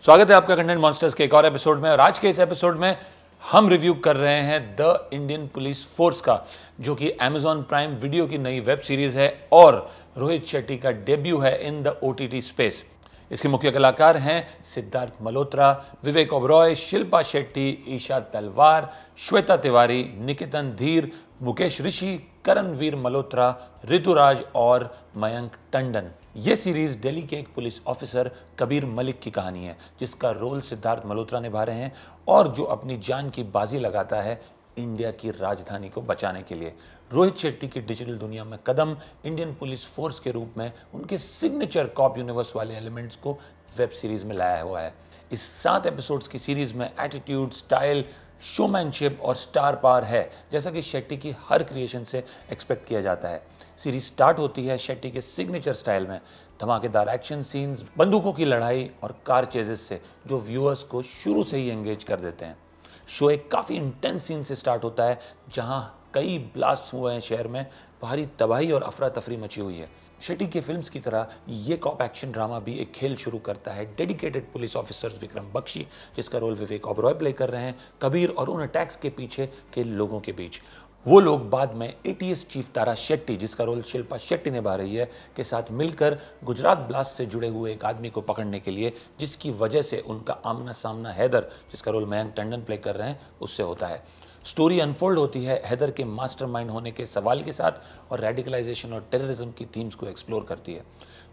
स्वागत है आपका कंटेंट मॉन्स्टर्स के एक और एपिसोड में। और आज के इस एपिसोड में हम रिव्यू कर रहे हैं द इंडियन पुलिस फोर्स का, जो कि Amazon प्राइम वीडियो की नई वेब सीरीज है और रोहित शेट्टी का डेब्यू है इन द OTT स्पेस। इसके मुख्य कलाकार हैं सिद्धार्थ मल्होत्रा, विवेक ओबरॉय, शिल्पा शेट्टी, ईशा तलवार, श्वेता तिवारी, निकेतन धीर, मुकेश ऋषि, करणवीर मल्होत्रा, ऋतुराज और मयंक टंडन। ये सीरीज दिल्ली के एक पुलिस ऑफिसर कबीर मलिक की कहानी है, जिसका रोल सिद्धार्थ मल्होत्रा निभा रहे हैं और जो अपनी जान की बाजी लगाता है इंडिया की राजधानी को बचाने के लिए। रोहित शेट्टी की डिजिटल दुनिया में कदम इंडियन पुलिस फोर्स के रूप में उनके सिग्नेचर कॉप यूनिवर्स वाले एलिमेंट्स को वेब सीरीज में लाया हुआ है। इस 7 एपिसोड्स की सीरीज में एटीट्यूड, स्टाइल, शोमैनशिप और स्टार पावर है, जैसा कि शेट्टी की हर क्रिएशन से एक्सपेक्ट किया जाता है। सीरीज स्टार्ट होती है शेट्टी के सिग्नेचर स्टाइल में, धमाकेदार एक्शन सीन्स, बंदूकों की लड़ाई और कार चेजेस से, जो व्यूअर्स को शुरू से ही एंगेज कर देते हैं। शो एक काफ़ी इंटेंस सीन से स्टार्ट होता है, जहां कई ब्लास्ट हुए हैं शहर में, भारी तबाही और अफरा तफरी मची हुई है। शेट्टी के फिल्म्स की तरह ये कॉप एक्शन ड्रामा भी एक खेल शुरू करता है dedicated police officers Vikram Bakshi, जिसका रोल विवेक ओबरॉय प्ले कर रहे हैं, कबीर और उन अटैक्स के पीछे के लोगों के बीच। वो लोग बाद में ATS चीफ तारा शेट्टी, जिसका रोल शिल्पा शेट्टी निभा रही है, के साथ मिलकर गुजरात ब्लास्ट से जुड़े हुए एक आदमी को पकड़ने के लिए, जिसकी वजह से उनका आमना सामना हैदर, जिसका रोल मयंक टंडन प्ले कर रहे हैं, उससे होता है। स्टोरी अनफोल्ड होती है हैदर के मास्टरमाइंड होने के सवाल के साथ और रेडिकलाइजेशन और टेररिज्म की थीम्स को एक्सप्लोर करती है।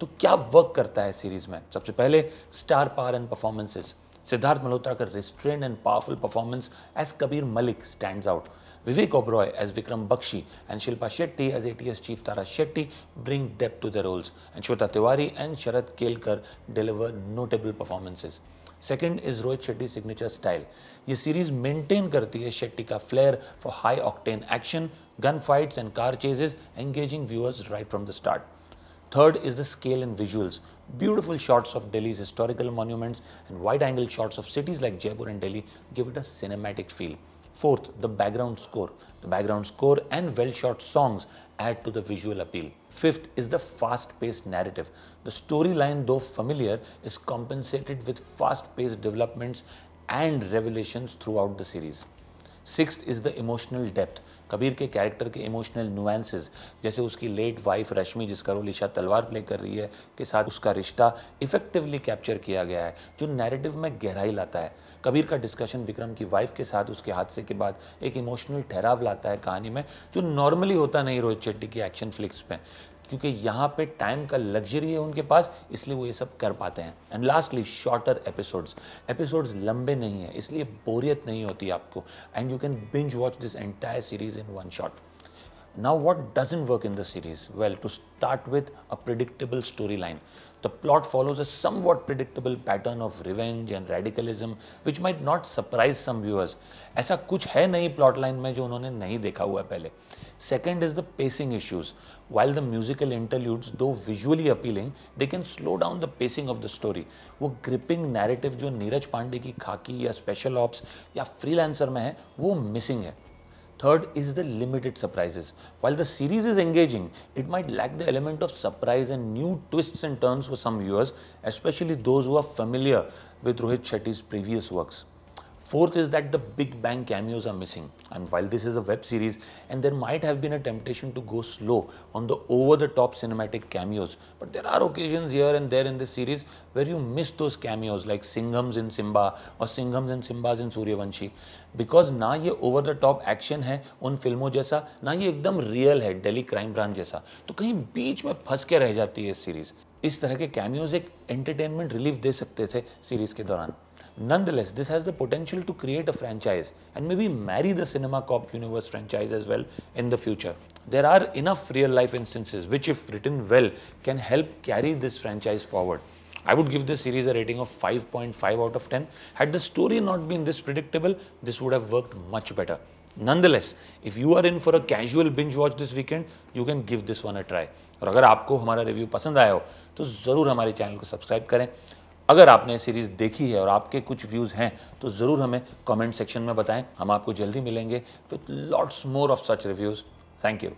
तो क्या वर्क करता है सीरीज में? सबसे पहले star power and performances. Siddharth Malhotra का restrained and powerful performance as Kabir Malik stands out. Vivek Oberoi as Vikram Bakshi and Shilpa Shetty as ATS Chief Tara Shetty bring depth to their roles, and Shweta Tiwari and Sharat Kelkar deliver notable performances. Second is Rohit Shetty's signature style. ये series maintain करती है शेट्टी का flare for high octane action, gun fights and car ceases, engaging viewers right from the start. Third is the scale and visuals. Beautiful shots of Delhi's historical monuments and wide-angle shots of cities like Jaipur and Delhi give it a cinematic feel. Fourth, the background score. The background score and well-shot songs add to the visual appeal. Fifth is the fast-paced narrative. The storyline, though familiar, is compensated with fast-paced developments and revelations throughout the series. Sixth is the emotional depth. Kabir के character के emotional nuances, जैसे उसकी late wife रश्मि, जिसका role Isha तलवार play कर रही है, के साथ उसका रिश्ता इफेक्टिवली कैप्चर किया गया है, जो नैरेटिव में गहराई लाता है। कबीर का डिस्कशन विक्रम की वाइफ के साथ उसके हादसे के बाद एक इमोशनल ठहराव लाता है कहानी में, जो नॉर्मली होता नहीं रोहित शेट्टी की एक्शन फ्लिक्स में, क्योंकि यहाँ पे टाइम का लग्जरी है उनके पास, इसलिए वो ये सब कर पाते हैं। एंड लास्टली, शॉर्टर एपिसोड्स लंबे नहीं है, इसलिए बोरियत नहीं होती आपको, and you can binge watch this entire series in one shot. Now, what doesn't work in the series? Well, to start with, a predictable storyline. The plot follows a somewhat predictable pattern of revenge and radicalism, which might not surprise some viewers. ऐसा कुछ है नहीं plot line में जो उन्होंने नहीं देखा हुआ पहले. Second is the pacing issues. While the musical interludes, though visually appealing, they can slow down the pacing of the story. वो gripping narrative जो नीरज पांडे की खाकी या special ops या freelancer में है, वो missing है. Third is the limited surprises. While the series is engaging, it might lack the element of surprise and new twists and turns for some viewers, especially those who are familiar with Rohit Shetty's previous works. Fourth is that the Big Bang cameos are missing. And while this is a web series, and there might have been a temptation to go slow on the over-the-top cinematic cameos, but there are occasions here and there in this series where you miss those cameos, like Singhams in Simba or Singhams and Simbas in Suryavanshi, because ना ये over-the-top action है उन फिल्मों जैसा, ना ये एकदम real है दिल्ली क्राइम ब्रांच जैसा, तो कहीं बीच में फंस के रह जाती है सीरीज. इस तरह के कैमियोज एक एंटरटेनमेंट रिलीफ दे सकते थे सीरीज के दौरान. Nonetheless, this has the potential to create a franchise and maybe marry the Cinema Cop Universe franchise as well in the future. There are enough real-life instances which, if written well, can help carry this franchise forward. I would give this series a rating of 5.5 out of 10. Had the story not been this predictable, this would have worked much better. Nonetheless, if you are in for a casual binge watch this weekend, you can give this one a try. और अगर आपको हमारा review पसंद आया हो तो ज़रूर हमारे चैनल को सब्सक्राइब करें. अगर आपने सीरीज़ देखी है और आपके कुछ व्यूज़ हैं तो ज़रूर हमें कमेंट सेक्शन में बताएं. हम आपको जल्दी मिलेंगे with lots more of such reviews. Thank you.